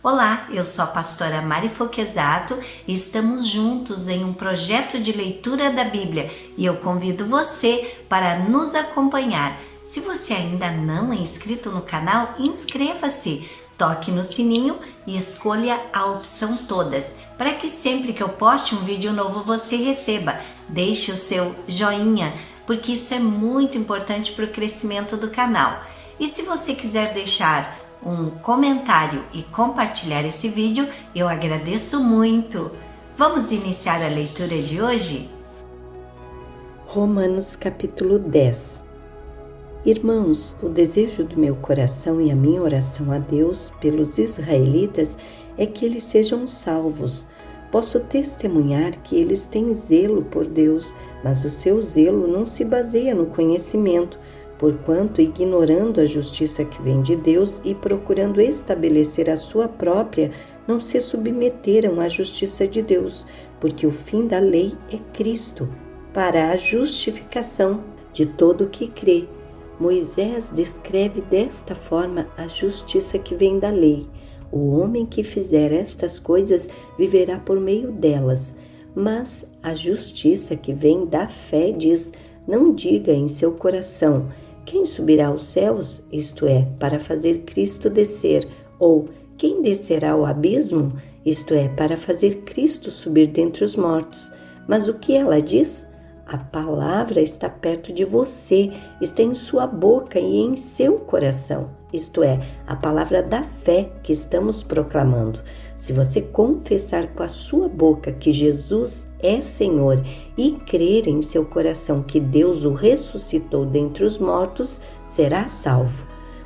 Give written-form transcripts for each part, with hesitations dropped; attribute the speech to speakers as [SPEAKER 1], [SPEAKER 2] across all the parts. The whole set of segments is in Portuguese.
[SPEAKER 1] Olá, eu sou a pastora Mari Foquesato e estamos juntos em um projeto de leitura da Bíblia e eu convido você para nos acompanhar. Se você ainda não é inscrito no canal, inscreva-se, toque no sininho e escolha a opção todas, para que sempre que eu poste um vídeo novo você receba. Deixe o seu joinha, porque isso é muito importante para o crescimento do canal. E se você quiser deixar um comentário e compartilhar esse vídeo, eu agradeço muito. Vamos iniciar a leitura de hoje?
[SPEAKER 2] Romanos capítulo 10. Irmãos, o desejo do meu coração e a minha oração a Deus pelos israelitas é que eles sejam salvos. Posso testemunhar que eles têm zelo por Deus, mas o seu zelo não se baseia no conhecimento, porquanto, ignorando a justiça que vem de Deus e procurando estabelecer a sua própria, não se submeteram à justiça de Deus, porque o fim da lei é Cristo, para a justificação de todo o que crê. Moisés descreve desta forma a justiça que vem da lei. O homem que fizer estas coisas viverá por meio delas. Mas a justiça que vem da fé diz: não diga em seu coração: quem subirá aos céus, isto é, para fazer Cristo descer, ou quem descerá ao abismo, isto é, para fazer Cristo subir dentre os mortos. Mas o que ela diz? A palavra está perto de você, está em sua boca e em seu coração, isto é, a palavra da fé que estamos proclamando. Se você confessar com a sua boca que Jesus é Senhor e crer em seu coração que Deus o ressuscitou dentre os mortos, será salvo.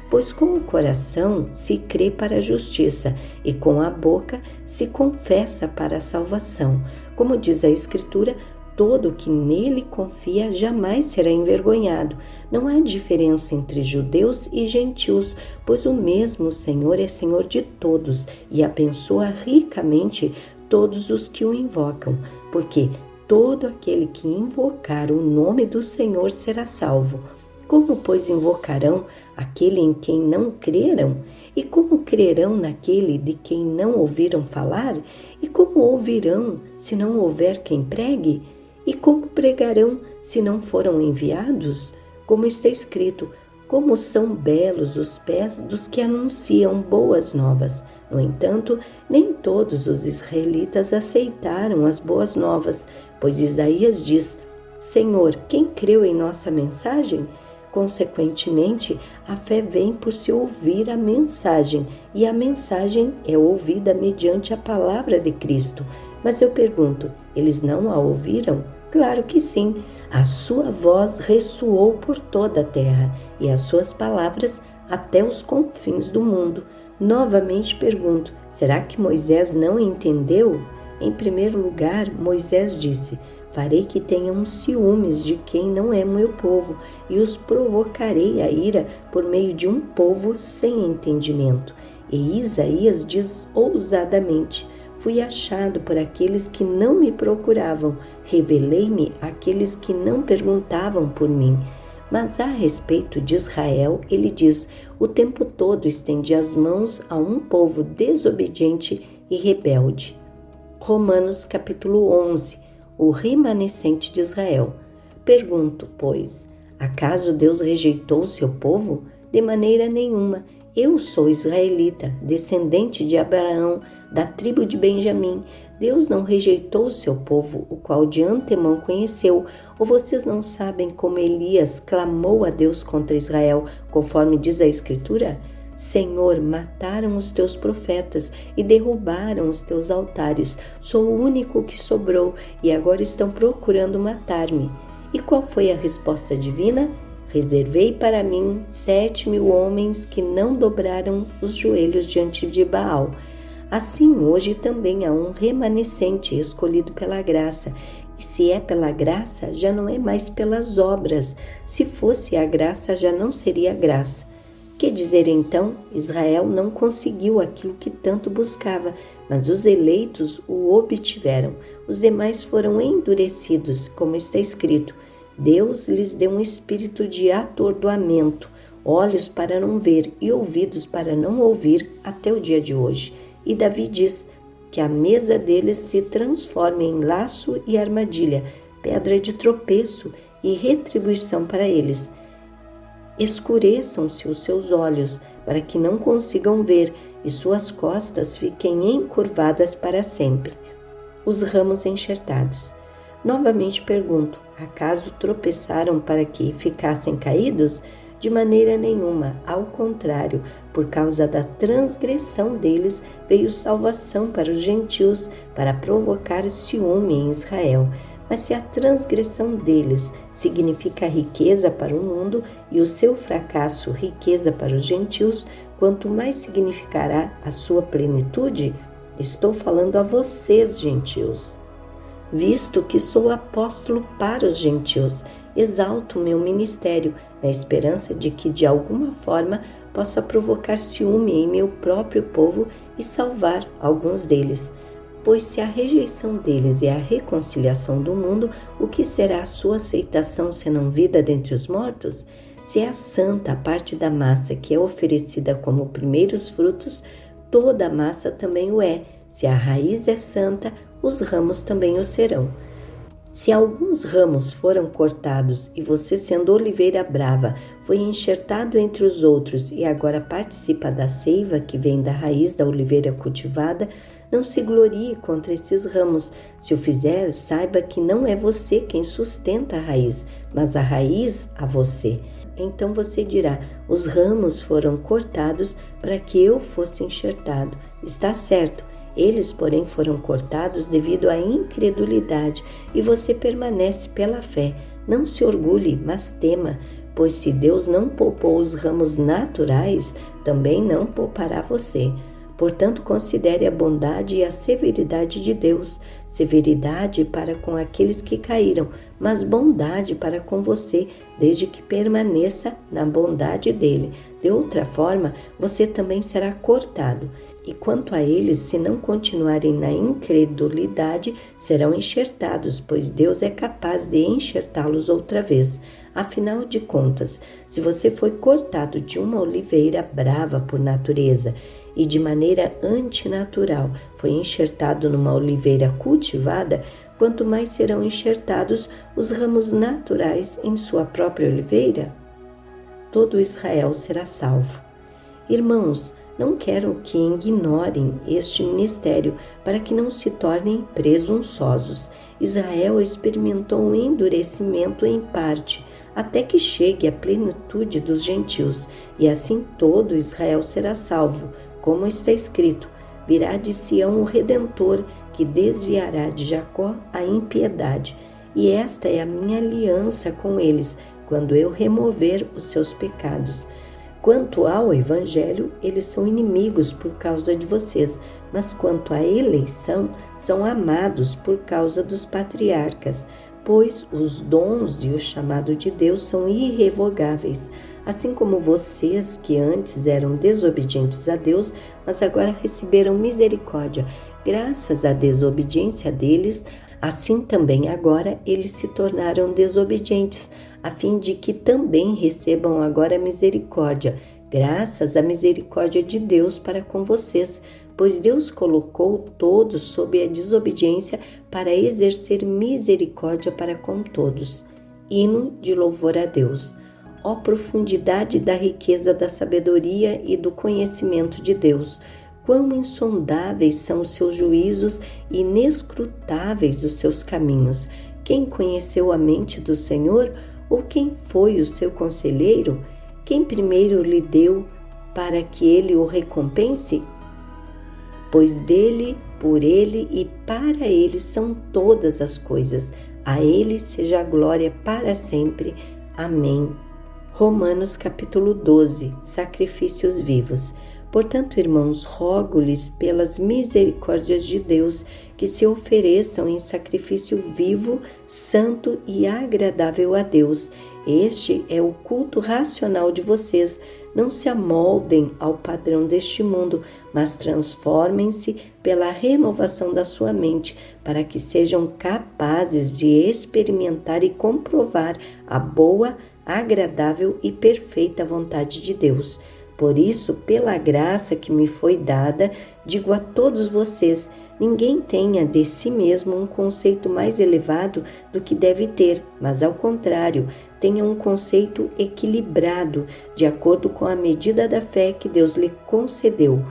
[SPEAKER 2] Pois com o coração se crê para a justiça e com a boca se confessa para a salvação. Como diz a Escritura, todo que nele confia jamais será envergonhado. Não há diferença entre judeus e gentios, pois o mesmo Senhor é Senhor de todos e abençoa ricamente todos os que o invocam, porque todo aquele que invocar o nome do Senhor será salvo. Como, pois, invocarão aquele em quem não creram? E como crerão naquele de quem não ouviram falar? E como ouvirão se não houver quem pregue? E como pregarão se não foram enviados? Como está escrito: como são belos os pés dos que anunciam boas novas. No entanto, nem todos os israelitas aceitaram as boas novas, pois Isaías diz: Senhor, quem creu em nossa mensagem? Consequentemente, a fé vem por se ouvir a mensagem, e a mensagem é ouvida mediante a palavra de Cristo. Mas eu pergunto, eles não a ouviram? Claro que sim. A sua voz ressoou por toda a terra, e as suas palavras até os confins do mundo. Novamente pergunto, será que Moisés não entendeu? Em primeiro lugar, Moisés disse: farei que tenham ciúmes de quem não é meu povo, e os provocarei a ira por meio de um povo sem entendimento. E Isaías diz ousadamente: fui achado por aqueles que não me procuravam, revelei-me àqueles que não perguntavam por mim. Mas a respeito de Israel, ele diz: o tempo todo estendi as mãos a um povo desobediente e rebelde. Romanos capítulo 11. O remanescente de Israel. Pergunto, pois, acaso Deus rejeitou o seu povo? De maneira nenhuma. Eu sou israelita, descendente de Abraão, da tribo de Benjamim. Deus não rejeitou o seu povo, o qual de antemão conheceu. Ou vocês não sabem como Elias clamou a Deus contra Israel, conforme diz a Escritura? Senhor, mataram os teus profetas e derrubaram os teus altares. Sou o único que sobrou e agora estão procurando matar-me. E qual foi a resposta divina? Reservei para mim 7.000 homens que não dobraram os joelhos diante de Baal. Assim, hoje também há um remanescente escolhido pela graça. E se é pela graça, já não é mais pelas obras. Se fosse a graça, já não seria graça. Que dizer então? Israel não conseguiu aquilo que tanto buscava, mas os eleitos o obtiveram. Os demais foram endurecidos, como está escrito: Deus lhes deu um espírito de atordoamento, olhos para não ver e ouvidos para não ouvir até o dia de hoje. E Davi diz que a mesa deles se transforme em laço e armadilha, pedra de tropeço e retribuição para eles. Escureçam-se os seus olhos, para que não consigam ver, e suas costas fiquem encurvadas para sempre. Os ramos enxertados. Novamente pergunto, acaso tropeçaram para que ficassem caídos? De maneira nenhuma, ao contrário, por causa da transgressão deles, veio salvação para os gentios, para provocar ciúme em Israel. Mas se a transgressão deles significa riqueza para o mundo e o seu fracasso riqueza para os gentios, quanto mais significará a sua plenitude? Estou falando a vocês, gentios. Visto que sou apóstolo para os gentios, exalto o meu ministério, na esperança de que de alguma forma possa provocar ciúme em meu próprio povo e salvar alguns deles. Pois se a rejeição deles é a reconciliação do mundo, o que será a sua aceitação senão vida dentre os mortos? Se é santa a parte da massa que é oferecida como primeiros frutos, toda a massa também o é. Se a raiz é santa, os ramos também o serão. Se alguns ramos foram cortados e você, sendo oliveira brava, foi enxertado entre os outros e agora participa da seiva que vem da raiz da oliveira cultivada, não se glorie contra esses ramos. Se o fizer, saiba que não é você quem sustenta a raiz, mas a raiz a você. Então você dirá, os ramos foram cortados para que eu fosse enxertado. Está certo. Eles, porém, foram cortados devido à incredulidade, e você permanece pela fé. Não se orgulhe, mas tema, pois se Deus não poupou os ramos naturais, também não poupará você. Portanto, considere a bondade e a severidade de Deus, severidade para com aqueles que caíram, mas bondade para com você, desde que permaneça na bondade dele. De outra forma, você também será cortado. E quanto a eles, se não continuarem na incredulidade, serão enxertados, pois Deus é capaz de enxertá-los outra vez. Afinal de contas, se você foi cortado de uma oliveira brava por natureza e de maneira antinatural foi enxertado numa oliveira cultivada, quanto mais serão enxertados os ramos naturais em sua própria oliveira? Todo Israel será salvo. Irmãos, não quero que ignorem este ministério para que não se tornem presunçosos. Israel experimentou um endurecimento em parte, até que chegue a plenitude dos gentios, e assim todo Israel será salvo, como está escrito: virá de Sião o Redentor, que desviará de Jacó a impiedade. E esta é a minha aliança com eles, quando eu remover os seus pecados. Quanto ao Evangelho, eles são inimigos por causa de vocês, mas quanto à eleição, são amados por causa dos patriarcas, pois os dons e o chamado de Deus são irrevogáveis, assim como vocês que antes eram desobedientes a Deus, mas agora receberam misericórdia. Graças à desobediência deles, assim também agora eles se tornaram desobedientes, a fim de que também recebam agora misericórdia, graças à misericórdia de Deus para com vocês, pois Deus colocou todos sob a desobediência para exercer misericórdia para com todos. Hino de louvor a Deus. Ó profundidade da riqueza da sabedoria e do conhecimento de Deus! Quão insondáveis são os seus juízos e inescrutáveis os seus caminhos! Quem conheceu a mente do Senhor? Ou quem foi o seu conselheiro? Quem primeiro lhe deu para que ele o recompense? Pois dele, por ele e para ele são todas as coisas. A ele seja a glória para sempre. Amém. Romanos capítulo 12. Sacrifícios vivos. Portanto, irmãos, rogo-lhes pelas misericórdias de Deus que se ofereçam em sacrifício vivo, santo e agradável a Deus. Este é o culto racional de vocês. Não se amoldem ao padrão deste mundo, mas transformem-se pela renovação da sua mente, para que sejam capazes de experimentar e comprovar a boa, agradável e perfeita vontade de Deus. Por isso, pela graça que me foi dada, Digo a todos vocês, ninguém tenha de si mesmo um conceito mais elevado do que deve ter, mas ao contrário, tenha um conceito equilibrado, de acordo com a medida da fé que Deus lhe concedeu.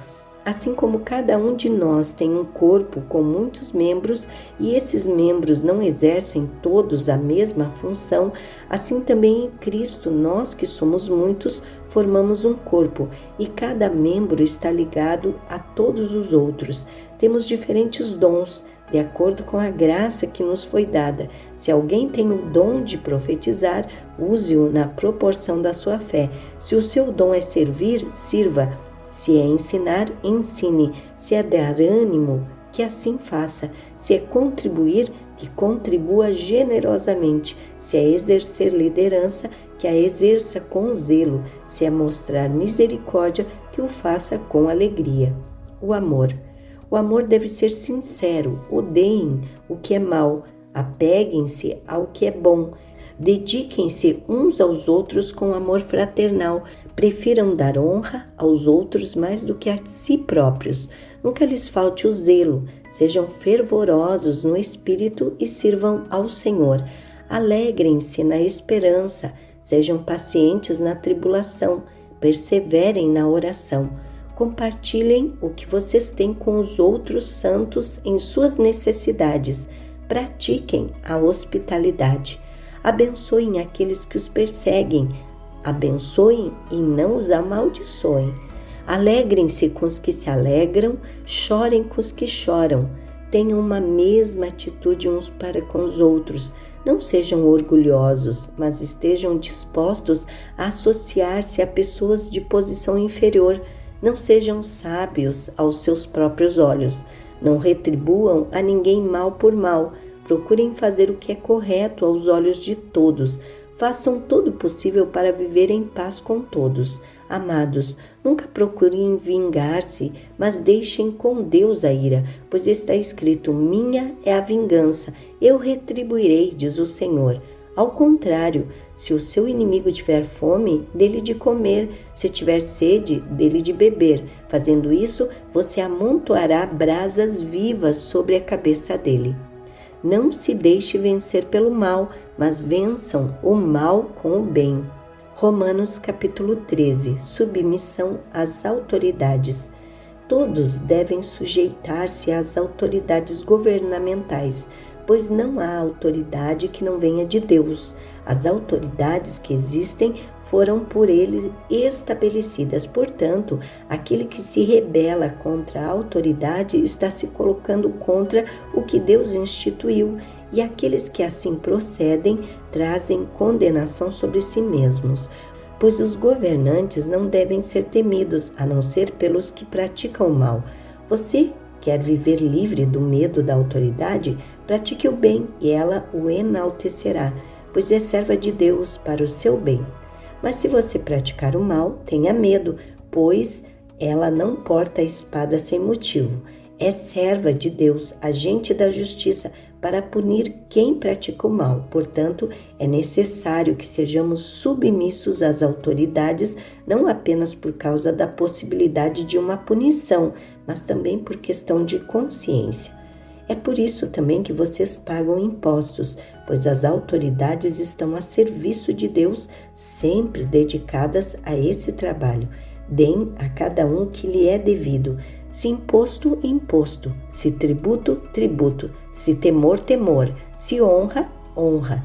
[SPEAKER 2] Assim como cada um de nós tem um corpo com muitos membros e esses membros não exercem todos a mesma função, assim também em Cristo nós que somos muitos formamos um corpo e cada membro está ligado a todos os outros. Temos diferentes dons, de acordo com a graça que nos foi dada. Se alguém tem o dom de profetizar, use-o na proporção da sua fé. Se o seu dom é servir, sirva. Se é ensinar, ensine. Se é dar ânimo, que assim faça. Se é contribuir, que contribua generosamente. Se é exercer liderança, que a exerça com zelo. Se é mostrar misericórdia, que o faça com alegria. O amor. O amor deve ser sincero. Odeiem o que é mal. Apeguem-se ao que é bom. Dediquem-se uns aos outros com amor fraternal. Prefiram dar honra aos outros mais do que a si próprios. Nunca lhes falte o zelo. Sejam fervorosos no espírito e sirvam ao Senhor. Alegrem-se na esperança. Sejam pacientes na tribulação. Perseverem na oração. Compartilhem o que vocês têm com os outros santos em suas necessidades. Pratiquem a hospitalidade. Abençoem aqueles que os perseguem. Abençoem e não os amaldiçoem. Alegrem-se com os que se alegram, chorem com os que choram. Tenham uma mesma atitude uns para com os outros. Não sejam orgulhosos, mas estejam dispostos a associar-se a pessoas de posição inferior. Não sejam sábios aos seus próprios olhos. Não retribuam a ninguém mal por mal. Procurem fazer o que é correto aos olhos de todos. Façam todo o possível para viver em paz com todos. Amados, nunca procurem vingar-se, mas deixem com Deus a ira, pois está escrito: minha é a vingança, eu retribuirei, diz o Senhor. Ao contrário, se o seu inimigo tiver fome, dê-lhe de comer, se tiver sede, dê-lhe de beber. Fazendo isso, você amontoará brasas vivas sobre a cabeça dele. Não se deixe vencer pelo mal, mas vençam o mal com o bem. Romanos capítulo 13. Submissão às autoridades. Todos devem sujeitar-se às autoridades governamentais, pois não há autoridade que não venha de Deus. As autoridades que existem foram por ele estabelecidas. Portanto, aquele que se rebela contra a autoridade está se colocando contra o que Deus instituiu, e aqueles que assim procedem trazem condenação sobre si mesmos. Pois os governantes não devem ser temidos, a não ser pelos que praticam o mal. Você quer viver livre do medo da autoridade? Pratique o bem e ela o enaltecerá, pois é serva de Deus para o seu bem. Mas se você praticar o mal, tenha medo, pois ela não porta a espada sem motivo. É serva de Deus, agente da justiça, para punir quem pratica o mal. Portanto, é necessário que sejamos submissos às autoridades, não apenas por causa da possibilidade de uma punição, mas também por questão de consciência. É por isso também que vocês pagam impostos, pois as autoridades estão a serviço de Deus, sempre dedicadas a esse trabalho. Deem a cada um o que lhe é devido. Se imposto, imposto. Se tributo, tributo. Se temor, temor. Se honra, honra.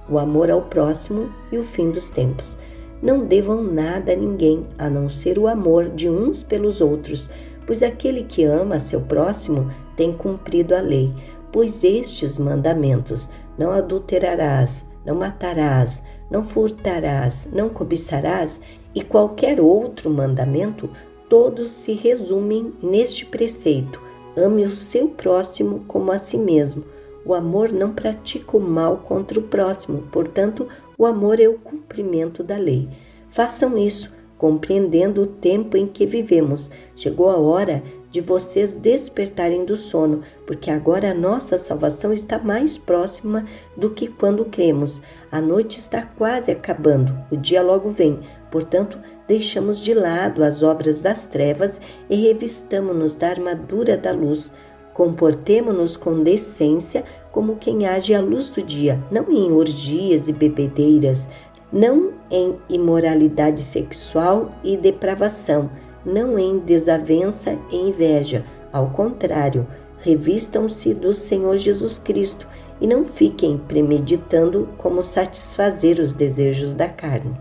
[SPEAKER 2] O amor ao próximo e o fim dos tempos. Não devam nada a ninguém, a não ser o amor de uns pelos outros, pois aquele que ama a seu próximo tem cumprido a lei. Pois estes mandamentos: não adulterarás, não matarás, não furtarás, não cobiçarás, e qualquer outro mandamento, todos se resumem neste preceito: ame o seu próximo como a si mesmo. O amor não pratica o mal contra o próximo, portanto, o amor é o cumprimento da lei. Façam isso, compreendendo o tempo em que vivemos. Chegou a hora de vocês despertarem do sono, porque agora a nossa salvação está mais próxima do que quando cremos. A noite está quase acabando, o dia logo vem. Portanto, deixamos de lado as obras das trevas e revistamo-nos da armadura da luz. Comportemo-nos com decência como quem age à luz do dia, não em orgias e bebedeiras, não em imoralidade sexual e depravação, não em desavença e inveja. Ao contrário, revistam-se do Senhor Jesus Cristo e não fiquem premeditando como satisfazer os desejos da carne.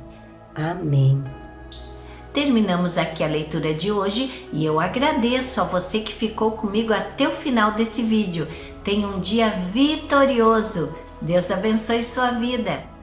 [SPEAKER 2] Amém.
[SPEAKER 1] Terminamos aqui a leitura de hoje e eu agradeço a você que ficou comigo até o final desse vídeo. Tenha um dia vitorioso. Deus abençoe sua vida.